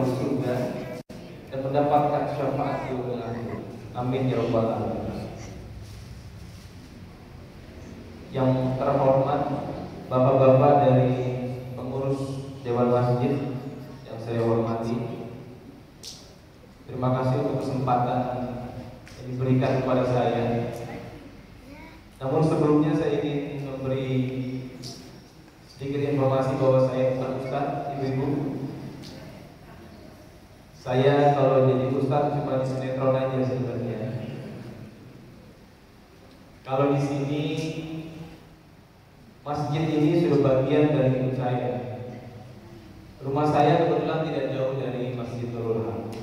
masuk surga dan mendapatkan syafaat di yaumil akhir. Amin ya rabbal alamin. Yang terhormat bapak-bapak dari pengurus Dewan Masjid yang saya hormati, terima kasih untuk kesempatan yang diberikan kepada saya. Namun sebelumnya saya ingin memberi sedikit informasi bahwa saya bukan ustaz, ibu-ibu. Saya kalau jadi ustaz cuma di sinetron aja sebenarnya. Kalau di sini masjid ini sudah bagian dari hidup saya. Rumah saya kebetulan tidak jauh dari Masjid Nurul Haq.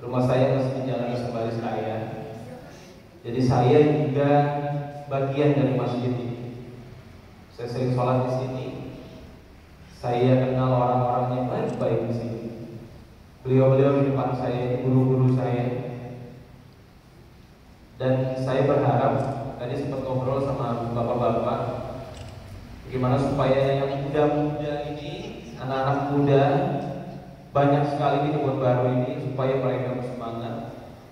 Rumah saya masih di jalan Sembaris Raya. Jadi saya juga bagian dari masjid ini. Saya sering sholat di sini. Saya kenal orang-orangnya baik-baik di sini. Beliau-beliau di depan saya ini guru-guru saya. Dan saya berharap, tadi sempat ngobrol sama bapak-bapak, bagaimana supaya yang muda-muda ini, anak-anak muda, banyak sekali di Kebon Baru ini, supaya mereka bersemangat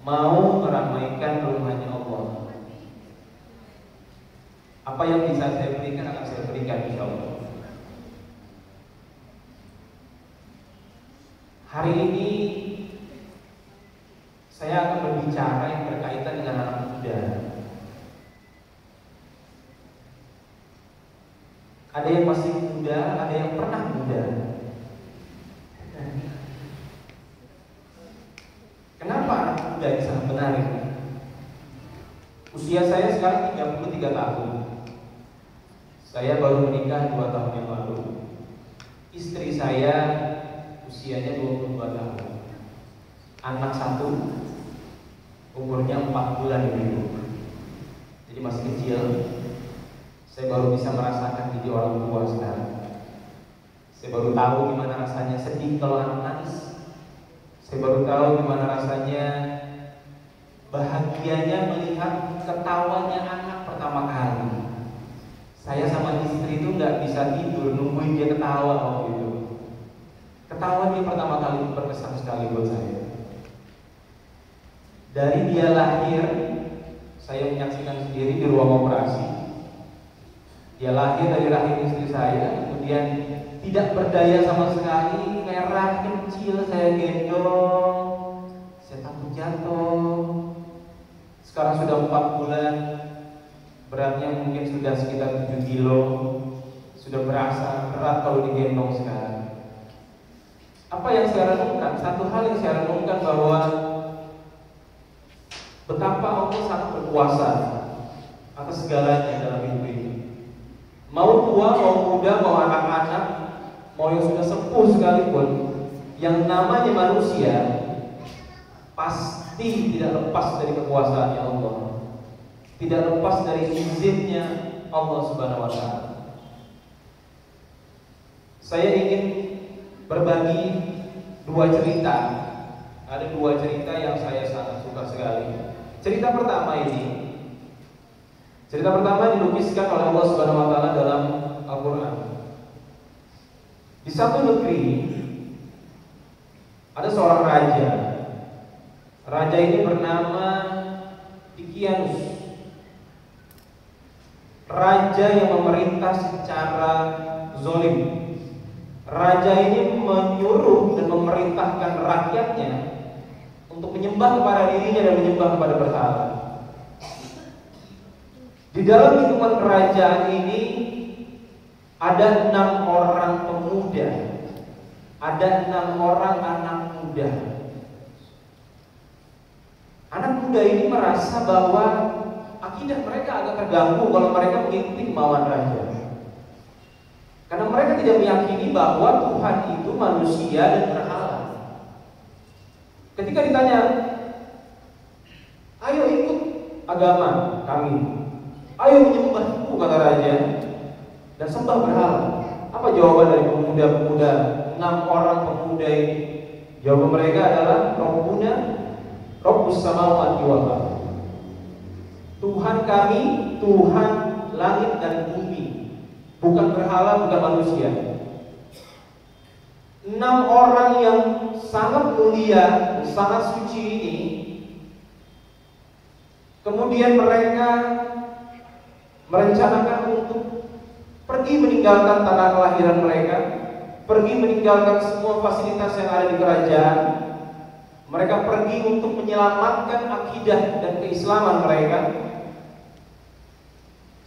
mau meramaikan rumahnya Allah. Apa yang bisa saya berikan akan saya berikan, insya Allah. Hari ini saya akan berbicara yang berkaitan dengan anak muda. Ada yang masih muda, ada yang pernah muda. Kenapa anak muda ini sangat menarik? Usia saya sekarang 33 tahun. Saya baru menikah 2 tahun yang lalu. Istri saya usianya 22 tahun. Anak satu umurnya 4 bulan ibu. Jadi masih kecil. Saya baru bisa merasakan jadi orang tua sekarang. Saya baru tahu gimana rasanya sedih kalau anak nangis. Saya baru tahu gimana rasanya bahagianya melihat ketawanya anak pertama kali. Saya sama istri itu nggak bisa tidur nungguin dia ketawa waktu itu. Ketawa dia pertama kali berkesan sekali buat saya. Dari dia lahir, saya menyaksikan sendiri di ruang operasi. Dia lahir dari rahim istri saya, kemudian tidak berdaya sama sekali, merah kecil, saya gendong, saya takut jatuh. Sekarang sudah 4 bulan. Beratnya mungkin sudah sekitar 7 kilo. Sudah berasa berat kalau digendong sekarang. Apa yang saya renungkan? Satu hal yang saya renungkan bahwa betapa Allah sangat berkuasa atas segalanya dalam hidup ini. Mau tua, mau muda, mau anak-anak, mau yang sudah sepuh sekalipun, yang namanya manusia pasti tidak lepas dari kekuasaannya Allah. Tidak lepas dari izinnya Allah Subhanahu wa Ta'ala. Saya ingin berbagi 2 cerita. Ada 2 cerita yang saya sangat suka sekali. Cerita pertama dilukiskan oleh Allah Subhanahu wa Ta'ala dalam Al-Quran. Di satu negeri ada seorang raja. Raja ini bernama Dikianus. Raja yang memerintah secara zolim. Raja ini menyuruh dan memerintahkan rakyatnya untuk menyembah kepada dirinya dan menyembah kepada berhala. Di dalam lingkungan kerajaan ini ada 6 orang pemuda, ada 6 orang anak muda. Anak muda ini merasa bahwa akidah mereka agak terganggu kalau mereka mengikuti kemauan raja. Karena mereka tidak meyakini bahwa Tuhan itu manusia dan berhala. Ketika ditanya, ayo ikut agama kami, ayo menyembahku, kata raja, dan sembah berhala. Apa jawaban dari pemuda-pemuda, 6 orang pemuda ini? Jawaban mereka adalah Rabbuna Rabbus samawati wal ardh. Tuhan kami, Tuhan langit dan bumi, bukan berhala, bukan manusia. 6 orang yang sangat mulia, sangat suci ini, kemudian mereka merencanakan untuk pergi meninggalkan tanah kelahiran mereka, pergi meninggalkan semua fasilitas yang ada di kerajaan. Mereka pergi untuk menyelamatkan akidah dan keislaman mereka.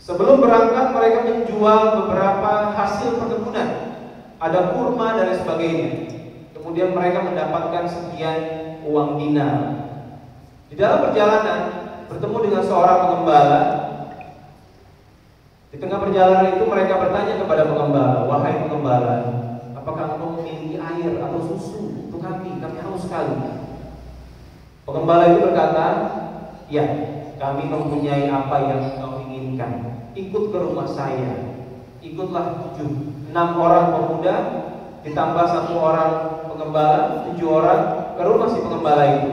Sebelum berangkat mereka menjual beberapa hasil perkebunan, ada kurma dan sebagainya. Kemudian mereka mendapatkan sekian uang dinar. Di dalam perjalanan bertemu dengan seorang pengembala. Di tengah perjalanan itu mereka bertanya kepada pengembala, "Wahai pengembala, apakah engkau memiliki air atau susu untuk kami? Kami haus sekali." Pengembala itu berkata, "Ya, kami mempunyai apa yang engkau inginkan. Ikut ke rumah saya." Ikutlah 6 orang pemuda ditambah 1 orang pengembala, 7 orang ke rumah si pengembala itu.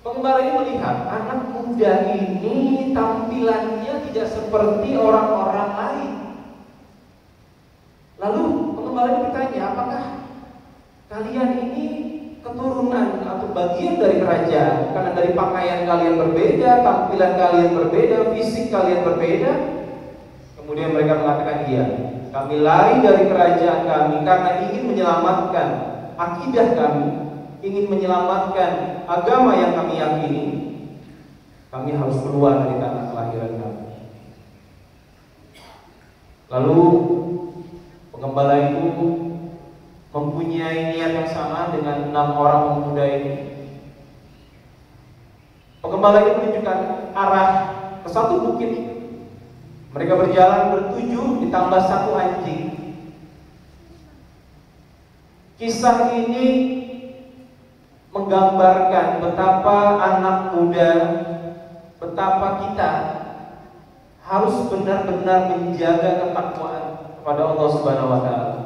Pengembala ini melihat anak muda ini tampilannya tidak seperti orang-orang lain. Lalu pengembala ini bertanya, "Apakah kalian ini keturunan atau bagian dari kerajaan? Karena dari pakaian kalian berbeda, tampilan kalian berbeda, fisik kalian berbeda." Kemudian mereka mengatakan, "Iya, kami lari dari kerajaan kami karena ingin menyelamatkan akidah kami, ingin menyelamatkan agama yang kami yakini. Kami harus keluar dari tanah kelahiran kami." Lalu pengembala itu mempunyai niat yang sama dengan 6 orang pemuda ini. Pengembala ini menunjukkan arah ke satu bukit. Mereka berjalan bertujuh ditambah 1 anjing. Kisah ini menggambarkan betapa anak muda, betapa kita harus benar-benar menjaga ketakwaan kepada Allah Subhanahu wa taala.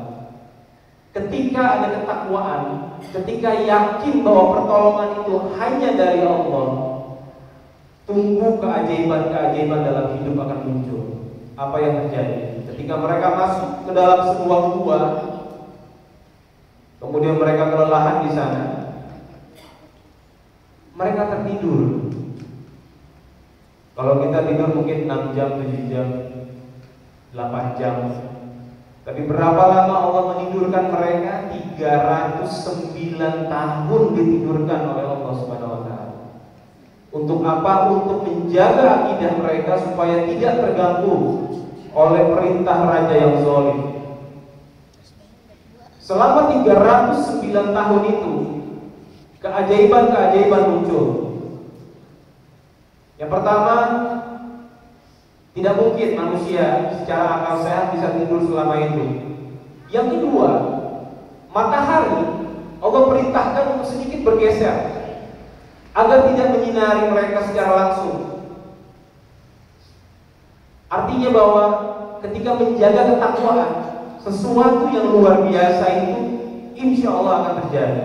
Ketika ada ketakwaan, ketika yakin bahwa pertolongan itu hanya dari Allah, tunggu keajaiban-keajaiban dalam hidup akan muncul. Apa yang terjadi? Ketika mereka masuk ke dalam sebuah gua, kemudian mereka kelelahan di sana, mereka tertidur. Kalau kita tidur mungkin 6 jam, 7 jam, 8 jam. Tapi berapa lama Allah menidurkan mereka? 309 tahun ditidurkan oleh Allah Subhanahu wa taala. Untuk apa? Untuk menjaga akidah mereka supaya tidak terganggu oleh perintah raja yang zalim. Selama 309 tahun itu keajaiban-keajaiban muncul. Yang pertama, tidak mungkin manusia secara akal sehat bisa tidur selama itu. Yang kedua, matahari Allah perintahkan untuk sedikit bergeser agar tidak menyinari mereka secara langsung. Artinya bahwa ketika menjaga ketakwaan, sesuatu yang luar biasa itu insya Allah akan terjadi.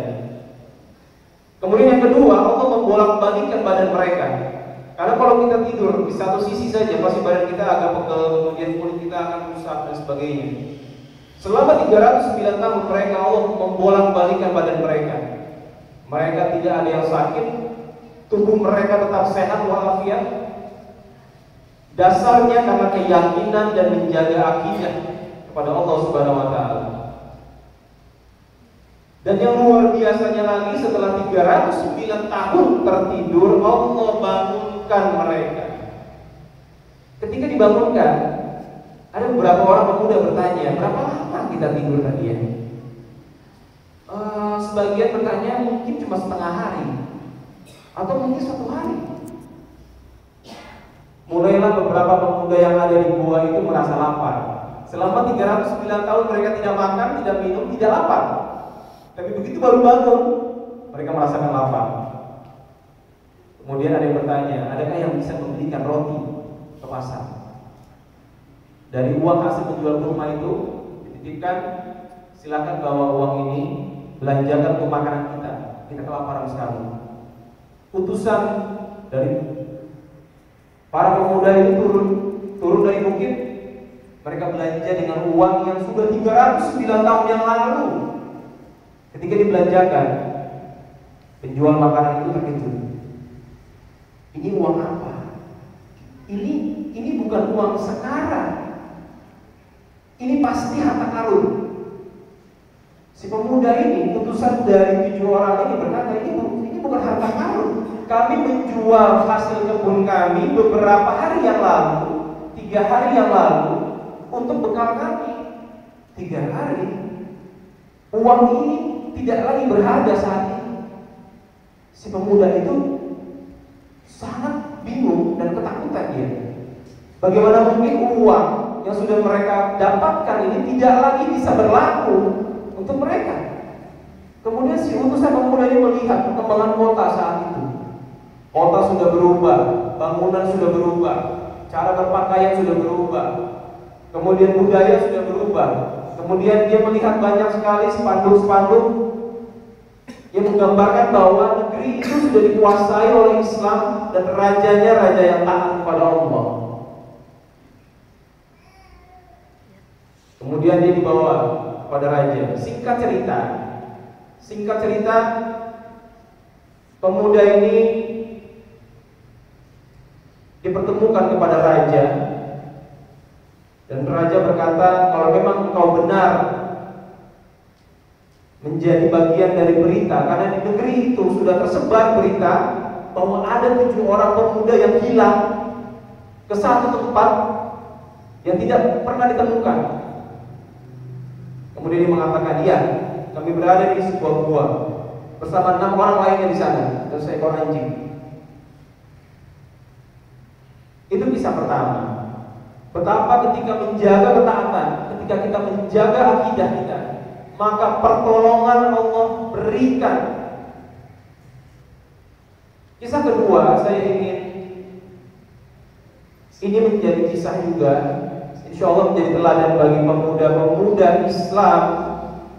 Kemudian yang kedua, Allah membolak-balikkan badan mereka. Karena kalau kita tidur di satu sisi saja, pasti badan kita agak pegel, kemudian kulit kita akan rusak dan sebagainya. Selama 309 tahun mereka, Allah membolak-balikkan badan mereka. Mereka tidak ada yang sakit, tubuh mereka tetap sehat walafiat. Dasarnya karena keyakinan dan menjaga akidah kepada Allah Subhanahu wa taala. Dan yang luar biasanya lagi, setelah 309 tahun tertidur, Allah bangunkan mereka. Ketika dibangunkan, ada beberapa orang pemuda bertanya, "Berapa lama kita tidur tadi ya?" Sebagian bertanya mungkin cuma setengah hari, atau mungkin 1 hari. Mulailah beberapa pemuda yang ada di gua itu merasa lapar. Selama 309 tahun mereka tidak makan, tidak minum, tidak lapar. Tapi begitu baru bangun, mereka merasakan lapar. Kemudian ada yang bertanya, adakah yang bisa membelikan roti ke pasar? Dari uang hasil menjual kurma itu dititipkan, silakan bawa uang ini, belanjakan untuk makanan kita. Kita kelaparan sekali. Utusan dari para pemuda itu turun dari bukit. Mereka belanja dengan uang yang sudah 309 tahun yang lalu. Ketika dibelanjakan. Penjual makanan itu terkejut. Ini uang apa? Ini bukan uang sekarang. Ini pasti harta karun. Si pemuda ini, utusan dari 7 orang ini berkata, ini bukan harta karun. Kami menjual hasil kebun kami beberapa hari yang lalu, 3 hari yang lalu, untuk bekal kami. 3 hari. Uang ini tidak lagi berharga saat ini. Si pemuda itu sangat bingung dan ketakutan dia. Bagaimana mungkin uang yang sudah mereka dapatkan ini tidak lagi bisa berlaku untuk mereka. Kemudian si utusan pemuda ini melihat perkembangan kota saat itu. Kota sudah berubah, bangunan sudah berubah, cara berpakaian sudah berubah, kemudian budaya sudah berubah. Kemudian dia melihat banyak sekali spanduk-spanduk yang menggambarkan bahwa negeri itu sudah dikuasai oleh Islam dan rajanya raja yang taat kepada Allah. Kemudian dia dibawa kepada raja. Singkat cerita, pemuda ini dipertemukan kepada raja. Dan raja berkata, kalau memang engkau benar menjadi bagian dari berita, karena di negeri itu sudah tersebar berita bahwa ada 7 orang pemuda yang hilang ke satu tempat yang tidak pernah ditemukan. Kemudian dia mengatakan, iya, kami berada di sebuah gua bersama 6 orang lainnya di sana dan seekor anjing. Itu kisah pertama. Betapa ketika menjaga ketaatan, ketika kita menjaga akidah kita, maka pertolongan Allah berikan. Kisah kedua, saya ingin ini menjadi kisah juga, insya Allah menjadi teladan bagi pemuda-pemuda Islam.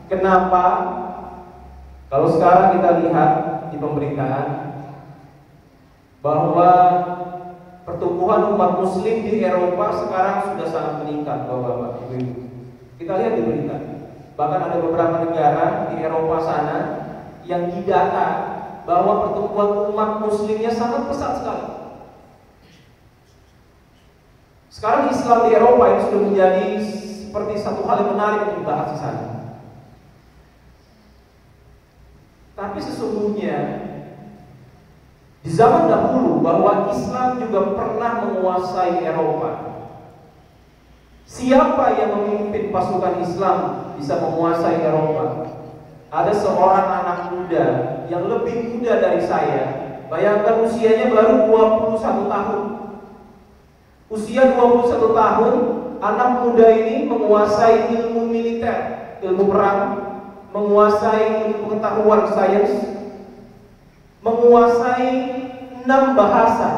Kenapa? Kalau sekarang kita lihat di pemberitaan bahwa pertumbuhan umat muslim di Eropa sekarang sudah sangat meningkat, Bapak-bapak, Ibu-ibu. Kita lihat di berita. Bahkan ada beberapa negara di Eropa sana yang didata bahwa pertumbuhan umat muslimnya sangat pesat sekali. Sekarang Islam di Eropa ini sudah menjadi seperti satu hal yang menarik untuk dibahas di sana. Tapi sesungguhnya di zaman dahulu bahwa Islam juga pernah menguasai Eropa. Siapa yang memimpin pasukan Islam bisa menguasai Eropa? Ada seorang anak muda yang lebih muda dari saya. Bayangkan usianya baru 21 tahun. Usia 21 tahun, anak muda ini menguasai ilmu militer, ilmu perang, menguasai ilmu pengetahuan sains, menguasai 6 bahasa.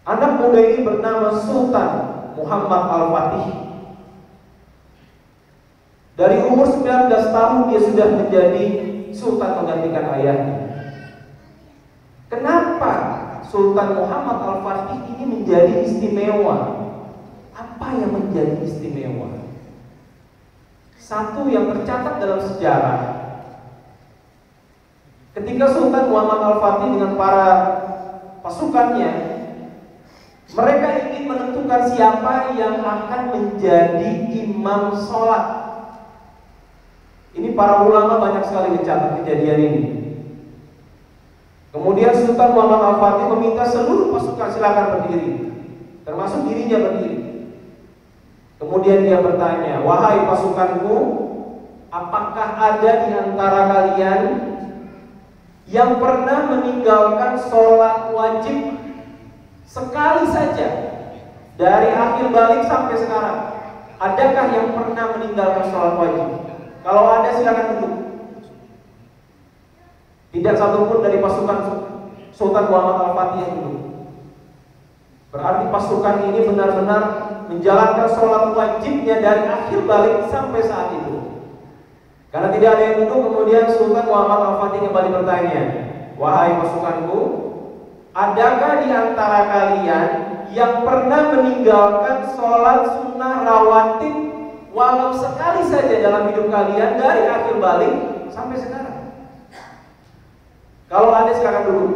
Anak muda ini bernama Sultan Muhammad Al-Fatih. Dari umur 19 tahun dia sudah menjadi sultan menggantikan ayahnya. Kenapa Sultan Muhammad Al-Fatih ini menjadi istimewa? Apa yang menjadi istimewa? Satu yang tercatat dalam sejarah, ketika Sultan Muhammad Al-Fatih dengan para pasukannya, mereka ingin menentukan siapa yang akan menjadi imam sholat. Ini para ulama banyak sekali mencatat kejadian ini. Kemudian Sultan Muhammad Al-Fatih meminta seluruh pasukan silakan berdiri, termasuk dirinya berdiri. Kemudian dia bertanya, wahai pasukanku, apakah ada di antara kalian yang pernah meninggalkan sholat wajib sekali saja dari akhir balik sampai sekarang? Adakah yang pernah meninggalkan sholat wajib? Kalau ada silakan duduk. Tidak satupun dari pasukan Sultan Muhammad Al-Fatih yang duduk. Berarti pasukan ini benar-benar menjalankan sholat wajibnya dari akhir balik sampai saat itu. Karena tidak ada yang duduk, kemudian Sultan Muhammad Al-Fatih kembali bertanya, wahai pasukanku, adakah di antara kalian yang pernah meninggalkan sholat sunnah rawatib walau sekali saja dalam hidup kalian dari akhir balik sampai sekarang. Kalau ada sekarang dulu,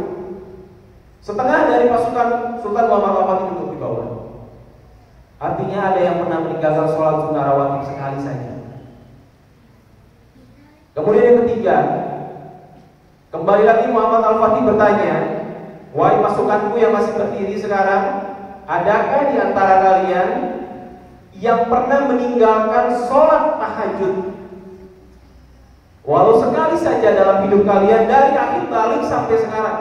setengah dari pasukan Sultan Muhammad Al-Fatih duduk di bawah. Artinya ada yang pernah meninggalkan sholat sunnah rawatib sekali saja. Kemudian yang ketiga, kembali lagi Muhammad Al-Fatih bertanya, wahai pasukanku yang masih berdiri sekarang, adakah di antara kalian yang pernah meninggalkan sholat tahajud walau sekali saja dalam hidup kalian dari akhir balik sampai sekarang?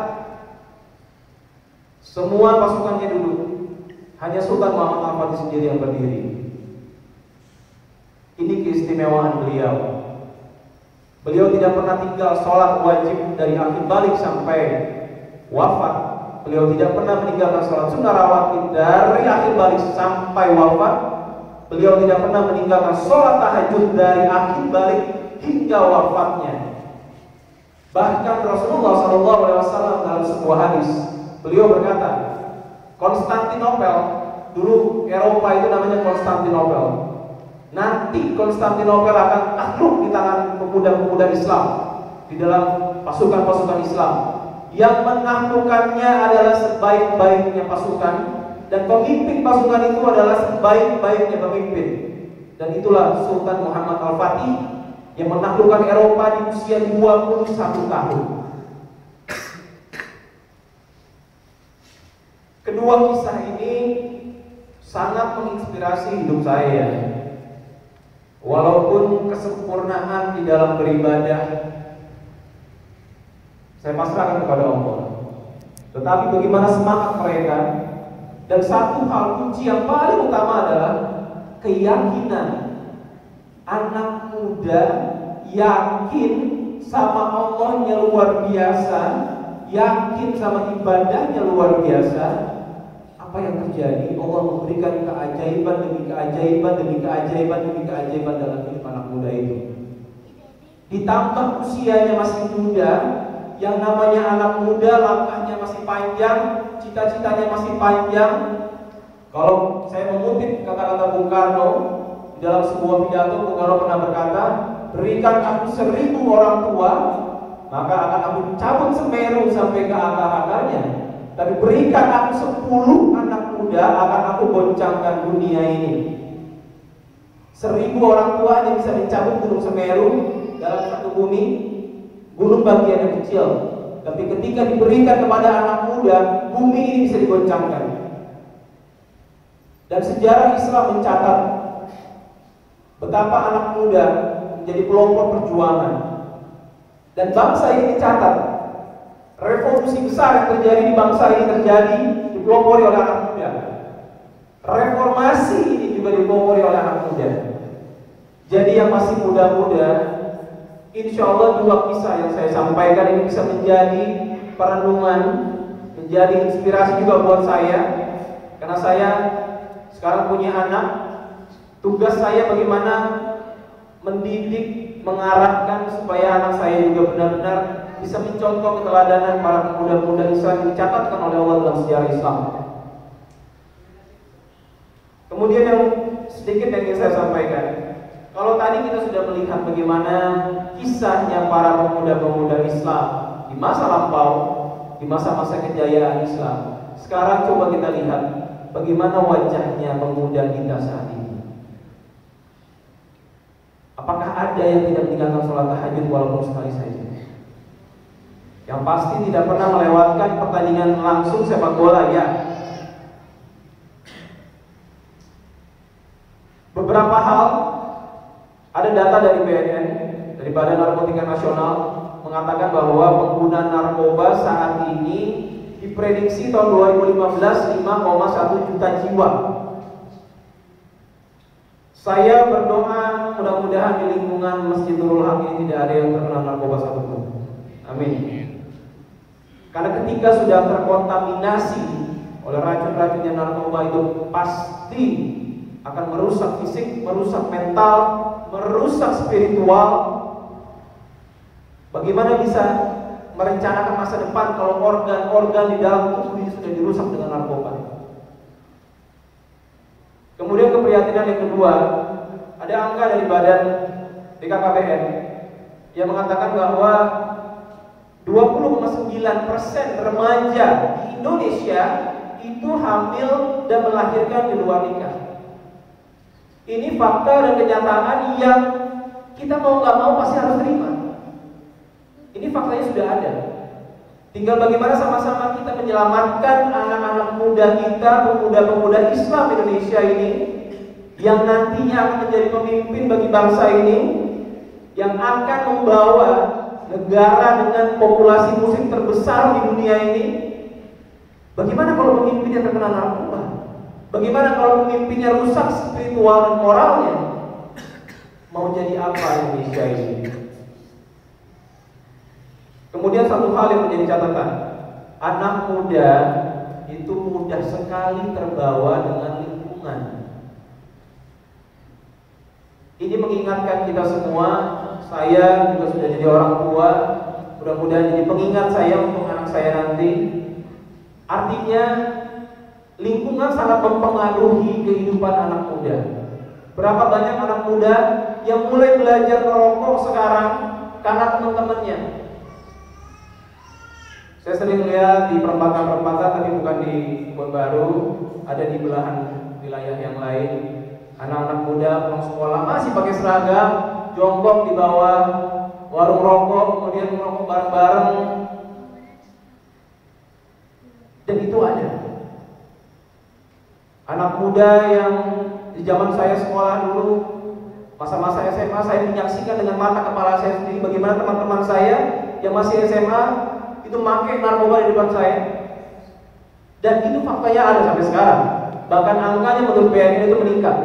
Semua pasukannya duduk, hanya Sultan Muhammad Al-Fatih sendiri yang berdiri. Ini keistimewaan beliau. Beliau tidak pernah tinggal sholat wajib dari akhir balik sampai wafat. Beliau tidak pernah meninggalkan sholat sunnah rawatib dari akhir balik sampai wafat. Beliau tidak pernah meninggalkan sholat tahajud dari akhir balik hingga wafatnya. Bahkan Rasulullah SAW dalam sebuah hadis, beliau berkata, Konstantinopel, dulu Eropa itu namanya Konstantinopel, nanti Konstantinopel akan takluk di tangan pemuda-pemuda Islam, di dalam pasukan-pasukan Islam. Yang menaklukkannya adalah sebaik-baiknya pasukan, dan pemimpin pasukan itu adalah sebaik-baiknya pemimpin. Dan itulah Sultan Muhammad Al-Fatih yang menaklukkan Eropa di usia 21 tahun. Kedua kisah ini sangat menginspirasi hidup saya. Walaupun kesempurnaan di dalam beribadah saya pasrahkan kepada Allah, tetapi bagaimana semangat mereka. Dan satu hal kunci yang paling utama adalah keyakinan anak muda yakin sama Allahnya luar biasa, yakin sama ibadahnya luar biasa. Apa yang terjadi? Allah memberikan keajaiban demi keajaiban demi keajaiban demi keajaiban dalam hidup anak muda itu. Ditambah usianya masih muda, yang namanya anak muda langkahnya masih panjang, cita-citanya masih panjang. Kalau saya mengutip kata-kata Bung Karno dalam sebuah pidato, Bung Karno pernah berkata, berikan aku 1000 orang tua, maka akan aku cabut Semeru sampai ke akar-akarnya. Tapi berikan aku 10 anak muda, akan aku goncangkan dunia ini. 1000 orang tua hanya bisa mencabut gunung Semeru dalam satu bumi. Gunung bagiannya kecil, tapi ketika diberikan kepada anak muda, bumi ini bisa digoncangkan. Dan sejarah Islam mencatat betapa anak muda menjadi pelopor perjuangan. Dan bangsa ini dicatat, revolusi besar yang terjadi di bangsa ini terjadi dipelopori oleh anak muda. Reformasi ini juga dipelopori oleh anak muda. Jadi yang masih muda-muda, insya Allah dua kisah yang saya sampaikan ini bisa menjadi perenungan, menjadi inspirasi juga buat saya. Karena saya sekarang punya anak, tugas saya bagaimana mendidik, mengarahkan supaya anak saya juga benar-benar bisa mencontoh keteladanan para pemuda-pemuda Islam yang dicatatkan oleh Allah dalam sejarah Islam. Kemudian yang sedikit yang ingin saya sampaikan, kalau tadi kita sudah melihat bagaimana kisahnya para pemuda-pemuda Islam di masa lampau, di masa-masa kejayaan Islam. Sekarang coba kita lihat bagaimana wajahnya pemuda kita saat ini. Apakah ada yang tidak meninggalkan sholat tahajud walaupun sekali saja? Yang pasti tidak pernah melewatkan pertandingan langsung sepak bola, ya. Beberapa hal, ada data dari BNN, dari Badan Narkotika Nasional, mengatakan bahwa pengguna narkoba saat ini diprediksi tahun 2015 5,1 juta jiwa. Saya berdoa mudah-mudahan di lingkungan Masjidul Haq ini tidak ada yang terkena narkoba satupun. Amin. Karena ketika sudah terkontaminasi oleh racun-racunnya narkoba itu pasti akan merusak fisik, merusak mental, merusak spiritual. Bagaimana bisa merencanakan masa depan kalau organ-organ di dalam tubuh ini sudah dirusak dengan narkoba? Kemudian keprihatinan yang kedua ada angka dari Badan BKKBN yang mengatakan bahwa 20,9% remaja di Indonesia itu hamil dan melahirkan di luar nikah. Ini fakta dan kenyataan yang kita mau nggak mau pasti harus terima. Ini faktanya sudah ada. Tinggal bagaimana sama-sama kita menyelamatkan anak-anak muda kita, pemuda-pemuda Islam Indonesia ini, yang nantinya akan menjadi pemimpin bagi bangsa ini, yang akan membawa negara dengan populasi muslim terbesar di dunia ini. Bagaimana kalau pemimpinnya terkena narkoba? Bagaimana kalau pemimpinnya rusak spiritual dan moralnya? Mau jadi apa Indonesia ini? Kemudian satu hal yang menjadi catatan, anak muda itu mudah sekali terbawa dengan lingkungan. Ini mengingatkan kita semua. Saya juga sudah jadi orang tua, mudah-mudahan jadi pengingat saya untuk anak saya nanti. Artinya lingkungan sangat mempengaruhi kehidupan anak muda. Berapa banyak anak muda yang mulai belajar merokok sekarang karena teman-temannya. Saya sering lihat di perempatan-perempatan, tapi bukan di Kebun Baru, ada di belahan wilayah yang lain. Anak-anak muda pulang sekolah masih pakai seragam, jongkok di bawah warung rokok, kemudian merokok bareng-bareng. Dan itu ada. Anak muda yang di zaman saya sekolah dulu, masa-masa SMA, saya menyaksikan dengan mata kepala saya sendiri bagaimana teman-teman saya yang masih SMA itu pakai narkoba di depan saya. Dan itu faktanya ada sampai sekarang. Bahkan angkanya menurut BNN itu meningkat.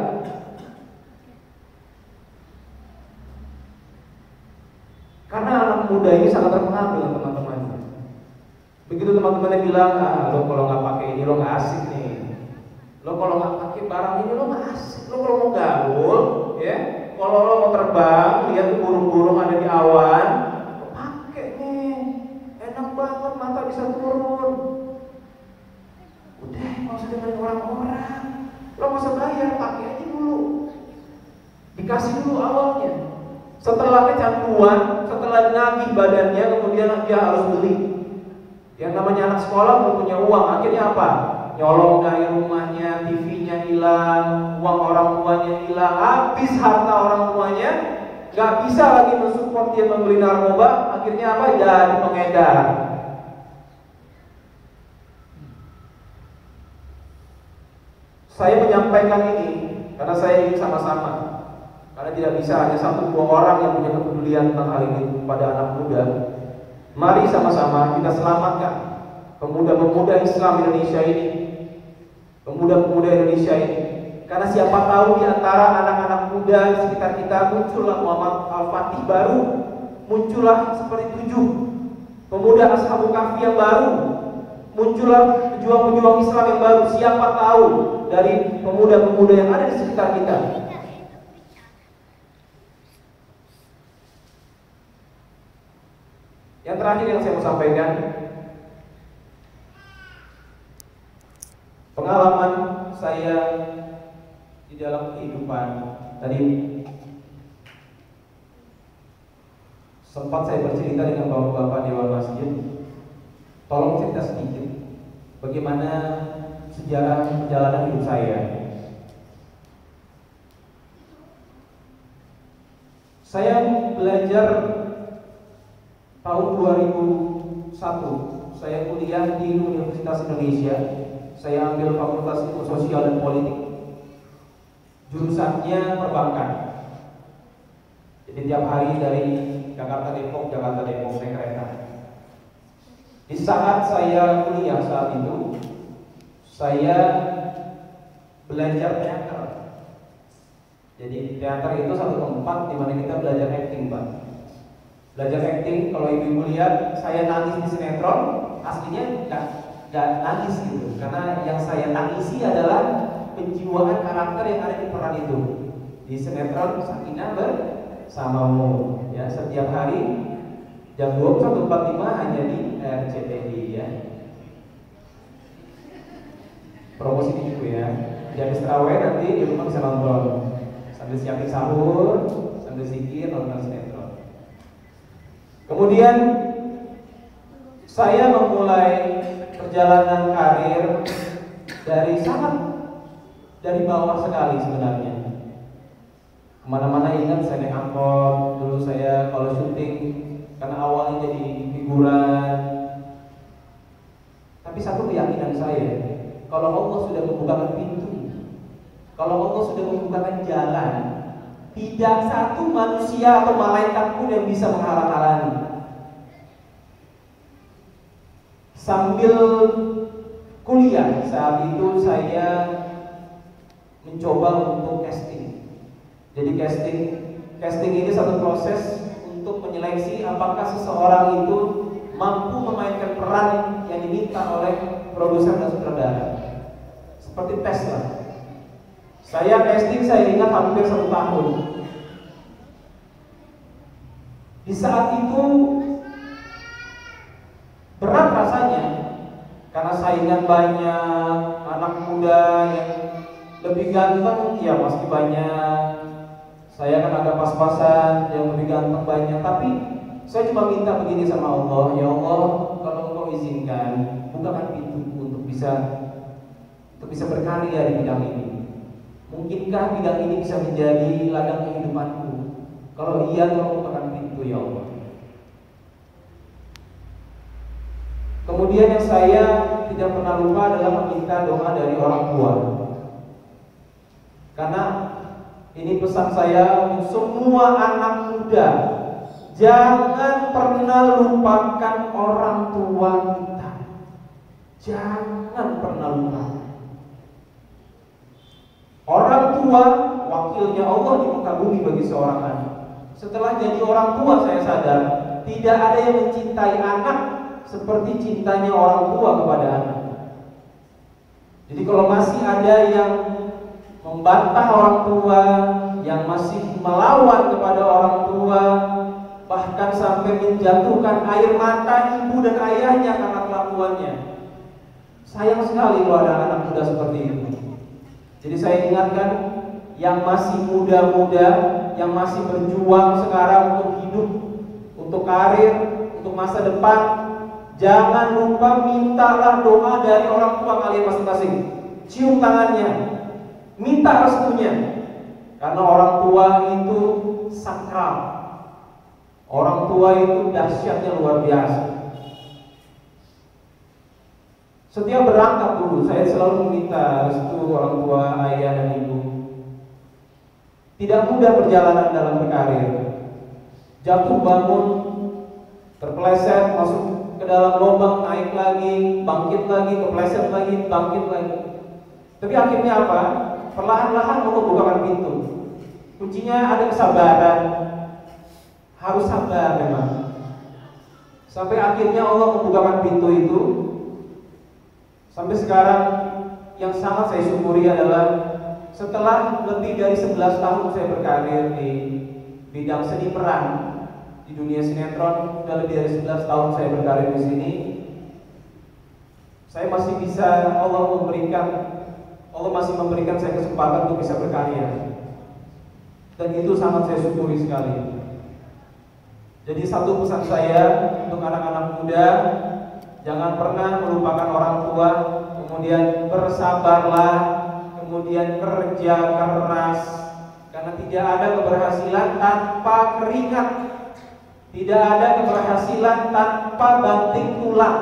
Karena anak muda ini sangat terpengaruh dengan teman-temannya. Begitu teman-temannya bilang, lo kalau nggak pakai ini lo nggak asik nih. Lo kalau nggak pakai barang ini lo nggak asik. Lo kalau mau gaul, ya, kalau lo mau terbang, lihat burung-burung ada di awan, lo pakai nih, enak banget, mata bisa turun. Udah, nggak usah dengerin orang-orang. Lo nggak usah bayar, pakai aja dulu. Dikasih dulu awalnya. Setelah kecanduan, setelah nagih badannya, kemudian dia harus beli. Yang namanya anak sekolah belum punya uang, akhirnya apa? Nyolong dari rumahnya, TV-nya hilang, uang orang tuanya hilang, habis harta orang tuanya, gak bisa lagi mensupport dia membeli narkoba, akhirnya apa? Jadi pengedar. Saya menyampaikan ini karena saya ingin sama-sama. Karena tidak bisa hanya satu dua orang yang punya kepedulian tentang hal ini pada anak muda. Mari sama-sama kita selamatkan pemuda-pemuda Islam Indonesia ini, pemuda-pemuda Indonesia ini. Karena siapa tahu di antara anak-anak muda di sekitar kita muncullah Muhammad Al-Fatih baru, muncullah seperti 7 pemuda Ashabul Kahfi yang baru, muncullah pejuang-pejuang Islam yang baru. Siapa tahu dari pemuda-pemuda yang ada di sekitar kita. Yang terakhir yang saya mau sampaikan, pengalaman saya di dalam kehidupan. Tadi sempat saya bercerita dengan bapak-bapak Dewan Masjid. Tolong cerita sedikit bagaimana sejarah perjalanan hidup saya. Saya belajar tahun 2001, saya kuliah di Universitas Indonesia. Saya ambil Fakultas Ilmu Sosial dan Politik. Jurusannya perbankan. Jadi tiap hari dari Jakarta Depok naik kereta. Di saat saya kuliah saat itu, saya belajar teater. Jadi teater itu satu tempat di mana kita belajar acting, Pak. Belajar acting, kalau ibu-ibu lihat saya nangis di sinetron, aslinya nggak nangis gitu, karena yang saya tangisi adalah penjiwaan karakter yang ada di peran itu. Di sinetron Sakinah Bersamamu, ya, setiap hari jam 21.45 hanya di RCTI, ya. Promosi itu ya. Di habis terawih nanti di rumah bisa nonton sambil siapin sahur, sambil zikir, nonton sinetron. Kemudian saya memulai perjalanan karir dari bawah sekali sebenarnya. Kemana-mana ingat saya naik angkot, dulu saya kalau syuting karena awalnya jadi figuran. Tapi satu keyakinan saya, kalau Allah sudah membukakan pintu, kalau Allah sudah membukakan jalan, tidak satu manusia atau malaikat pun yang bisa menghalang-halangi. Sambil kuliah saat itu saya mencoba untuk casting. Jadi casting ini satu proses untuk menyeleksi apakah seseorang itu mampu memainkan peran yang diminta oleh produser dan sutradara. Seperti tes lah. Saya casting, saya ingat hampir 1 tahun. Di saat itu berat rasanya karena saingan banyak, anak muda yang lebih ganteng ya pasti banyak. Saya kan agak pas-pasan, yang lebih ganteng banyak. Tapi saya cuma minta begini sama Allah, ya Allah, kalau Engkau izinkan, bukakan pintu untuk bisa berkarya di bidang ini. Mungkinkah bidang ini bisa menjadi ladang kehidupanku? Kalau iya, tolong bukakan pintu ya Allah. Kemudian yang saya tidak pernah lupa adalah meminta doa dari orang tua. Karena ini pesan saya untuk semua anak muda, jangan pernah lupakan orang tua kita. Jangan pernah lupa. Orang tua wakilnya Allah di muka bumi bagi seorang anak. Setelah jadi orang tua saya sadar, tidak ada yang mencintai anak seperti cintanya orang tua kepada anak. Jadi kalau masih ada yang membantah orang tua, yang masih melawan kepada orang tua, bahkan sampai menjatuhkan air mata ibu dan ayahnya karena kelakuannya, sayang sekali kalau ada anak muda seperti itu. Jadi saya ingatkan yang masih muda-muda, yang masih berjuang sekarang untuk hidup, untuk karir, untuk masa depan, jangan lupa mintalah doa dari orang tua kalian masing-masing. Cium tangannya, minta restunya. Karena orang tua itu sakral. Orang tua itu dahsyatnya luar biasa. Setiap berangkat dulu, saya selalu meminta restu orang tua, ayah dan ibu. Tidak mudah perjalanan dalam berkarir. Jatuh bangun, terpeleset, masuk ke dalam lubang, naik lagi, bangkit lagi, kepleset lagi, bangkit lagi. Tapi akhirnya apa? Perlahan-lahan Allah bukakan pintu. Kuncinya ada kesabaran. Harus sabar memang. Sampai akhirnya Allah membukakan pintu itu. Sampai sekarang yang sangat saya syukuri adalah setelah lebih dari 11 tahun saya berkarir di bidang seni peran di dunia sinetron, sudah lebih dari 11 tahun saya berkarir di sini. Saya masih bisa, Allah masih memberikan saya kesempatan untuk bisa berkarya. Dan itu sangat saya syukuri sekali. Jadi satu pesan saya untuk anak-anak muda, jangan pernah melupakan orang tua, kemudian bersabarlah, kemudian kerja keras, karena tidak ada keberhasilan tanpa keringat, tidak ada keberhasilan tanpa banting tulang.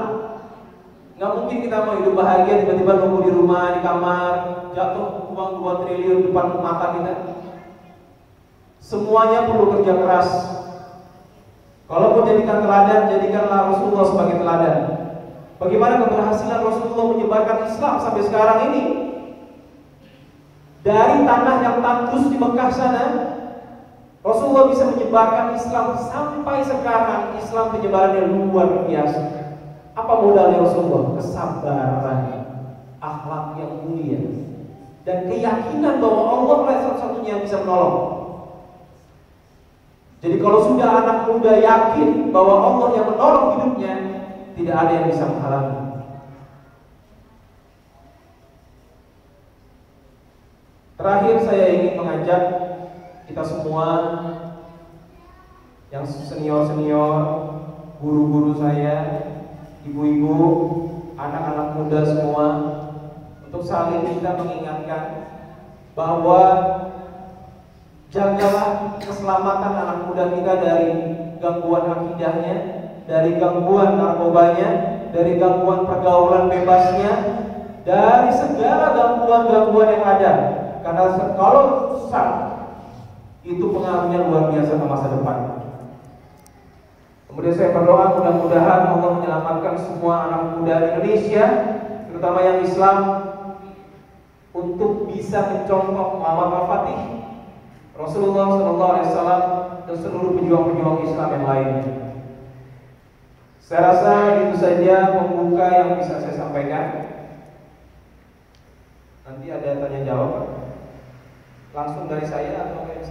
Nggak mungkin kita mau hidup bahagia tiba-tiba nunggu di rumah, di kamar, jatuh uang 2 triliun depan mata kita. Semuanya perlu kerja keras. Kalau mau jadikan teladan, jadikanlah Rasulullah sebagai teladan. Bagaimana keberhasilan Rasulullah menyebarkan Islam sampai sekarang ini? Dari tanah yang tandus di Mekah sana, Rasulullah bisa menyebarkan Islam sampai sekarang. Islam penyebarannya luar biasa. Apa modalnya Rasulullah? Kesabaran, akhlak yang mulia, dan keyakinan bahwa Allah lah satu-satunya yang bisa menolong. Jadi kalau sudah anak muda yakin bahwa Allah yang menolong hidupnya, tidak ada yang bisa menghalangi. Terakhir saya ingin mengajak kita semua yang senior-senior, guru-guru saya, ibu-ibu, anak-anak muda semua, untuk saling kita mengingatkan bahwa jagalah keselamatan anak muda kita dari gangguan akidahnya, dari gangguan narkobanya, dari gangguan pergaulan bebasnya, dari segala gangguan-gangguan yang ada. Karena kalau rusak, itu pengaruhnya luar biasa ke masa depan. Kemudian saya berdoa mudah-mudahan Allah menyelamatkan semua anak muda Indonesia, terutama yang Islam, untuk bisa mencontoh Muhammad Al-Fatih, Rasulullah SAW, dan seluruh pejuang-pejuang Islam yang lain. Saya rasa itu saja pembuka yang bisa saya sampaikan. Nanti ada tanya jawab, langsung dari saya atau MC?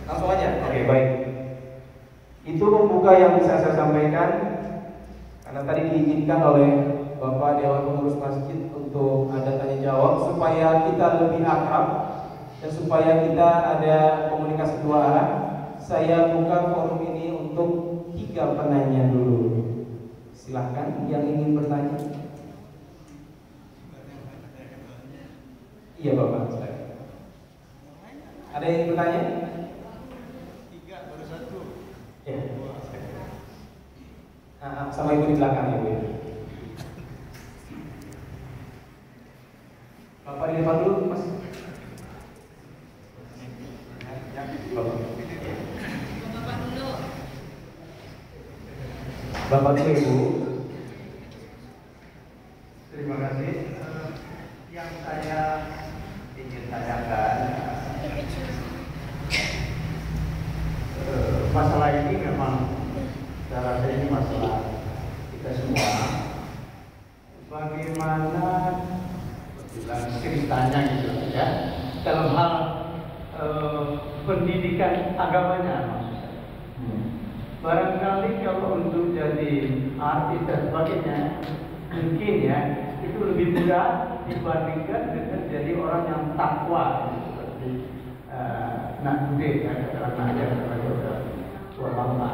Langsung aja. Oke, baik. Itu pembuka yang bisa saya sampaikan. Karena tadi diizinkan oleh Bapak Dewan Pengurus Masjid untuk ada tanya jawab supaya kita lebih akrab dan supaya kita ada komunikasi dua arah. Saya buka forum ini untuk 3 penanya dulu. Silahkan yang ingin bertanya. Iya Bapak. Ada yang ingin bertanya? 3 baru 1. Ya. Sama ibu di belakang ya Bu. Bapak di depan dulu Mas. Bapak dulu. Bapak dulu Ibu. Terima kasih. Yang saya ingin tanyakan, masalah ini memang saya rasa ini masalah kita semua. Bagaimana bilang ceritanya gitu ya, dalam hal pendidikan agamanya maksudnya. Barangkali kalau untuk jadi artis dan sebagainya mungkin ya itu lebih mudah dibandingkan dengan jadi orang yang takwa seperti Nak Bude ya, katakanlah ya tua lama.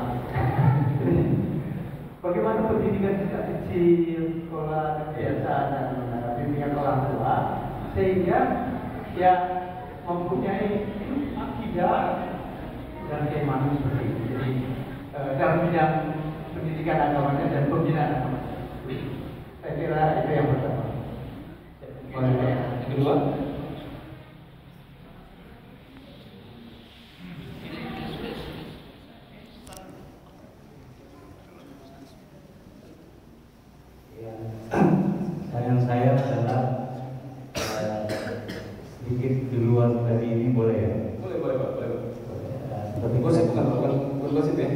Bagaimana pendidikan kita kecil, sekolah biasa dan bimbingan orang tua sehingga ya mempunyai akidah dan keimanan seperti itu. Jadi dalam bidang pendidikan agamanya dan pembinaan agamanya. Saya kira itu yang pertama. Yang kedua, Sayang saya adalah sedikit di luar dari ini boleh ya? boleh Pak, boleh. Seperti Gosip bukan gosip ya?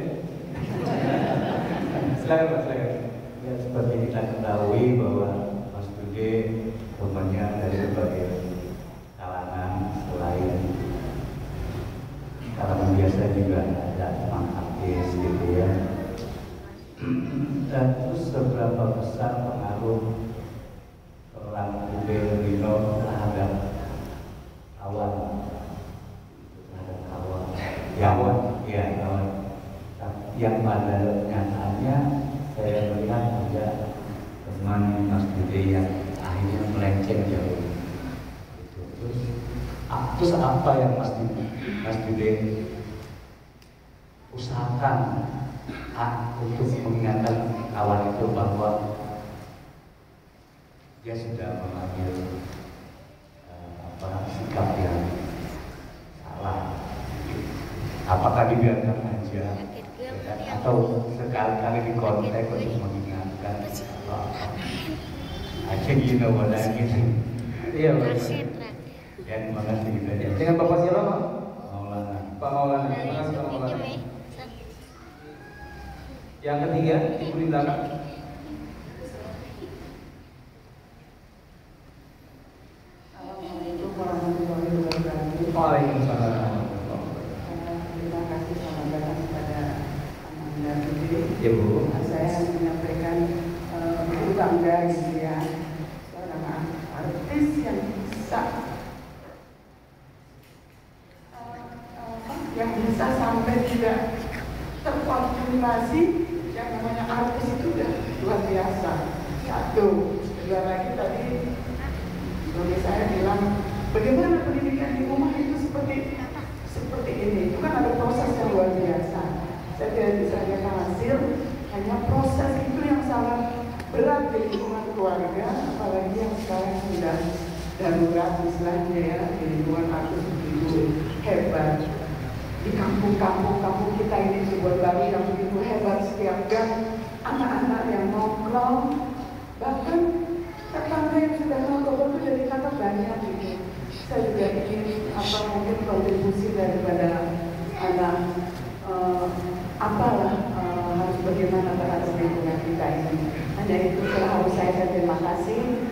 Silakan Pak, silakan. Ya, seperti kita ketahui bahwa Mas Bude temannya dari berbagai kalangan selain kalangan biasa juga ada teman artis gitu ya. Dan terus seberapa besar pengaruh peran Bude Rino terhadap kawan yang pada nyatanya saya melihat ada teman Mas Bude yang akhirnya melenceng jauh. Terus apa yang Mas Bude usahakan untuk mengingatkan kawan itu bahwa dia sudah mengambil sikap yang salah? Apakah dibiarkan aja atau sekali-kali dikontak untuk mengingatkan aja gini wadah gitu? Iya Pak. Ya terima kasih gitu ya. Dengan Bapak siapa Pak? Maulana. Pak Maulana. Terima kasih Pak Maulana. Yang ketiga, ibu di belakang. Assalamualaikum warahmatullahi wabarakatuh. Waalaikumsalam. Terima kasih selamat datang kepada Anda Bude. Ya Bu. Saya menyampaikan bangga gitu ya, seorang artis yang bisa bisa sampai tidak terkonfirmasi, yang namanya artis itu udah luar biasa. Satu, kedua lagi tadi Doni saya bilang bagaimana pendidikan di rumah itu seperti ini. Itu kan ada proses yang luar biasa. Saya tidak bisa lihat hasil, hanya proses itu yang sangat berat di lingkungan keluarga, apalagi yang sekarang sudah darurat istilahnya ya, di lingkungan artis begitu hebat. Di kampung kita ini sebuah baru yang begitu hebat, setiap gang anak-anak yang nongkrong, bahkan tetangga yang sudah nongkrong itu jadi kata banyak gitu. Saya juga ingin mungkin kontribusi daripada anak harus bagaimana terhadap lingkungan kita ini. Hanya itu harus saya terima kasih.